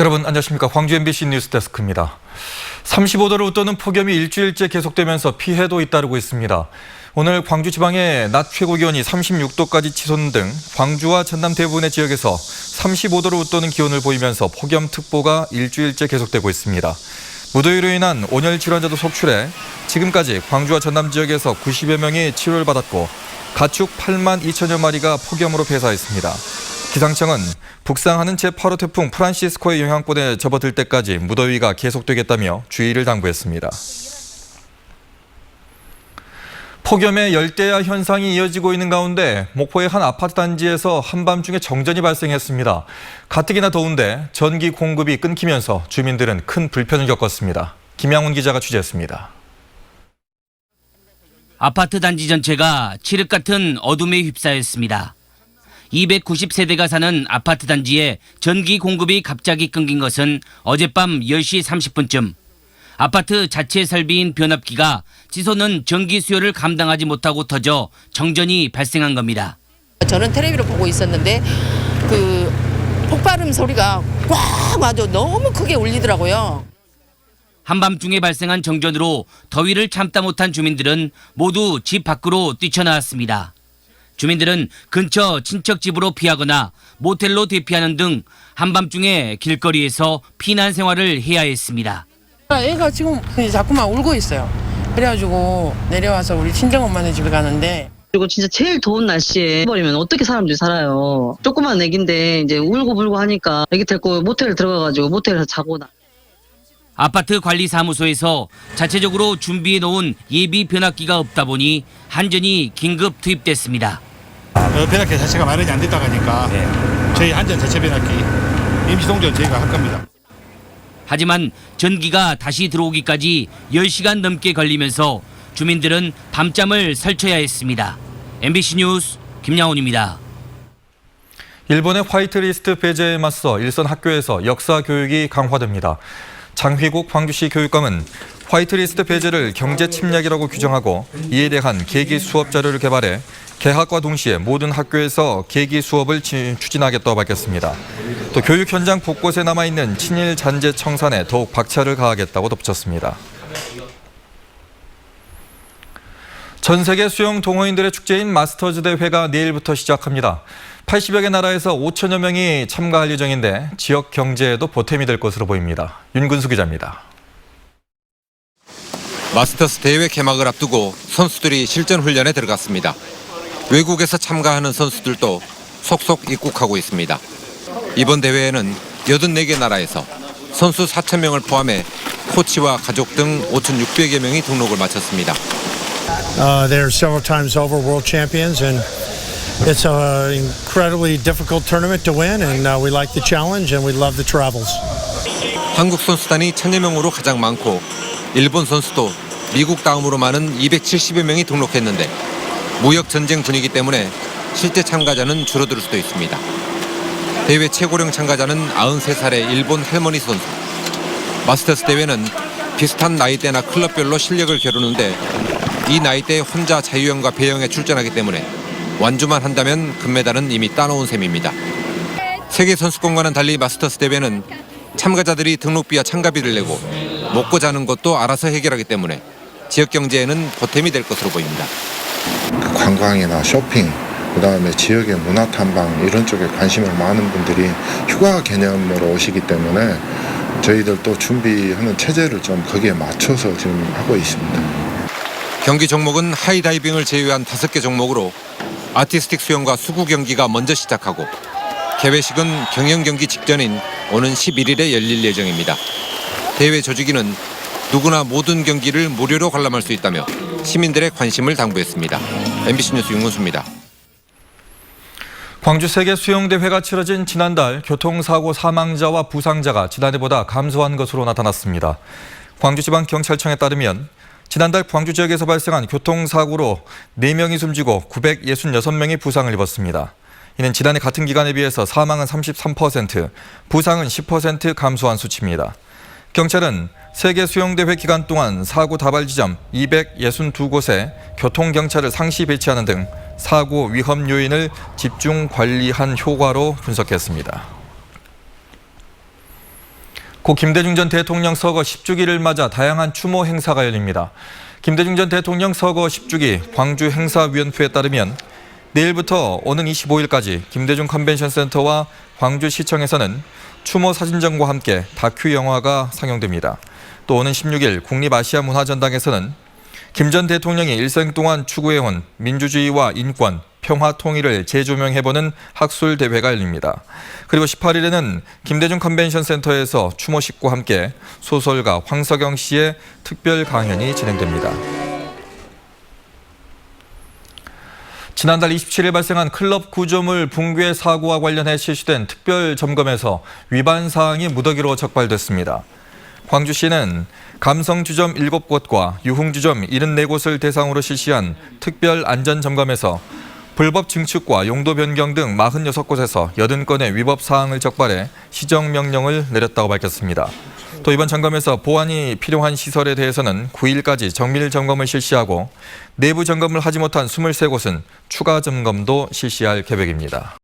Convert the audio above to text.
여러분 안녕하십니까. 광주 MBC 뉴스데스크입니다. 35도를 웃도는 폭염이 일주일째 계속되면서 피해도 잇따르고 있습니다. 오늘 광주 지방의 낮 최고 기온이 36도까지 치솟는 등 광주와 전남 대부분의 지역에서 35도를 웃도는 기온을 보이면서 폭염특보가 일주일째 계속되고 있습니다. 무더위로 인한 온열 질환자도 속출해 지금까지 광주와 전남 지역에서 90여 명이 치료를 받았고 가축 8만 2천여 마리가 폭염으로 폐사했습니다. 기상청은 북상하는 제8호 태풍 프란시스코의 영향권에 접어들 때까지 무더위가 계속되겠다며 주의를 당부했습니다. 폭염의 열대야 현상이 이어지고 있는 가운데 목포의 한 아파트 단지에서 한밤중에 정전이 발생했습니다. 가뜩이나 더운데 전기 공급이 끊기면서 주민들은 큰 불편을 겪었습니다. 김양훈 기자가 취재했습니다. 아파트 단지 전체가 칠흑 같은 어둠에 휩싸였습니다. 290세대가 사는 아파트 단지에 전기 공급이 갑자기 끊긴 것은 어젯밤 10시 30분쯤. 아파트 자체 설비인 변압기가 치솟는 전기 수요를 감당하지 못하고 터져 정전이 발생한 겁니다. 저는 텔레비를 보고 있었는데 그 폭발음 소리가 꽉 아주 너무 크게 울리더라고요. 한밤중에 발생한 정전으로 더위를 참다 못한 주민들은 모두 집 밖으로 뛰쳐나왔습니다. 주민들은 근처 친척 집으로 피하거나 모텔로 대피하는 등 한밤중에 길거리에서 피난 생활을 해야 했습니다. 애가 지금 자꾸만 울고 있어요. 그래가지고 내려와서 우리 친정엄마네 집에 가는데. 그리고 진짜 제일 더운 날씨에 버리면 어떻게 사람들이 살아요. 조그만 애기인데 이제 울고 불고 하니까 애기 데리고 모텔 들어가가지고 모텔에서 자고 나. 아파트 관리사무소에서 자체적으로 준비해 놓은 예비 변압기가 없다 보니 한전이 긴급 투입됐습니다. 변압기 자체가 마련이 안 됐다 가니까 저희 한전 자체 변압기 임시동전 저희가 할 겁니다. 하지만 전기가 다시 들어오기까지 10시간 넘게 걸리면서 주민들은 밤잠을 설쳐야 했습니다. MBC 뉴스 김양훈입니다. 일본의 화이트리스트 배제에 맞서 일선 학교에서 역사 교육이 강화됩니다. 장휘국 광주시 교육감은 화이트리스트 배제를 경제 침략이라고 규정하고 이에 대한 계기 수업 자료를 개발해 개학과 동시에 모든 학교에서 계기 수업을 추진하겠다고 밝혔습니다. 또 교육 현장 곳곳에 남아있는 친일 잔재 청산에 더욱 박차를 가하겠다고 덧붙였습니다. 전 세계 수영 동호인들의 축제인 마스터즈 대회가 내일부터 시작합니다. 80여 개 나라에서 5천여 명이 참가할 예정인데 지역 경제에도 보탬이 될 것으로 보입니다. 윤근수 기자입니다. 마스터스 대회 개막을 앞두고 선수들이 실전 훈련에 들어갔습니다. 외국에서 참가하는 선수들도 속속 입국하고 있습니다. 이번 대회에는 84개 나라에서 선수 4,000명을 포함해 코치와 가족 등 5,600여 명이 등록을 마쳤습니다. They're several times over world champions and it's an incredibly difficult tournament to win and we like the challenge and we love the travels. 한국 선수단이 1,000여 명으로 가장 많고 일본 선수도 미국 다음으로 많은 270여 명이 등록했는데 무역 전쟁 분위기 때문에 실제 참가자는 줄어들 수도 있습니다. 대회 최고령 참가자는 93살의 일본 할머니 선수. 마스터스 대회는 비슷한 나이대나 클럽별로 실력을 겨루는데 이 나이대에 혼자 자유형과 배영에 출전하기 때문에 완주만 한다면 금메달은 이미 따놓은 셈입니다. 세계 선수권과는 달리 마스터스 대회는 참가자들이 등록비와 참가비를 내고 먹고 자는 것도 알아서 해결하기 때문에 지역 경제에는 보탬이 될 것으로 보입니다. 관광이나 쇼핑, 그다음에 지역의 문화 탐방 이런 쪽에 관심을 많은 분들이 휴가 개념으로 오시기 때문에 저희들도 준비하는 체제를 좀 거기에 맞춰서 지금 하고 있습니다. 경기 종목은 하이다이빙을 제외한 5개 종목으로 아티스틱 수영과 수구 경기가 먼저 시작하고 개회식은 경영 경기 직전인 오는 11일에 열릴 예정입니다. 대회 조직위는 누구나 모든 경기를 무료로 관람할 수 있다며 시민들의 관심을 당부했습니다. MBC 뉴스 윤근수입니다. 광주 세계 수영대회가 치러진 지난달 교통사고 사망자와 부상자가 지난해보다 감소한 것으로 나타났습니다. 광주지방경찰청에 따르면 지난달 광주 지역에서 발생한 교통사고로 4명이 숨지고 966명이 부상을 입었습니다. 이는 지난해 같은 기간에 비해서 사망은 33%, 부상은 10% 감소한 수치입니다. 경찰은 세계 수영대회 기간 동안 사고 다발 지점 262곳에 교통경찰을 상시 배치하는 등 사고 위험 요인을 집중 관리한 효과로 분석했습니다. 고 김대중 전 대통령 서거 10주기를 맞아 다양한 추모 행사가 열립니다. 김대중 전 대통령 서거 10주기 광주행사위원회에 따르면 내일부터 오는 25일까지 김대중 컨벤션센터와 광주시청에서는 추모 사진전과 함께 다큐 영화가 상영됩니다. 또 오는 16일 국립아시아문화전당에서는 김 전 대통령이 일생 동안 추구해온 민주주의와 인권, 평화 통일을 재조명해보는 학술대회가 열립니다. 그리고 18일에는 김대중 컨벤션센터에서 추모식과 함께 소설가 황석영 씨의 특별 강연이 진행됩니다. 지난달 27일 발생한 클럽 구조물 붕괴 사고와 관련해 실시된 특별 점검에서 위반 사항이 무더기로 적발됐습니다. 광주시는 감성주점 7곳과 유흥주점 74곳을 대상으로 실시한 특별 안전점검에서 불법 증축과 용도 변경 등 46곳에서 80건의 위법 사항을 적발해 시정명령을 내렸다고 밝혔습니다. 또 이번 점검에서 보완이 필요한 시설에 대해서는 9일까지 정밀 점검을 실시하고 내부 점검을 하지 못한 23곳은 추가 점검도 실시할 계획입니다.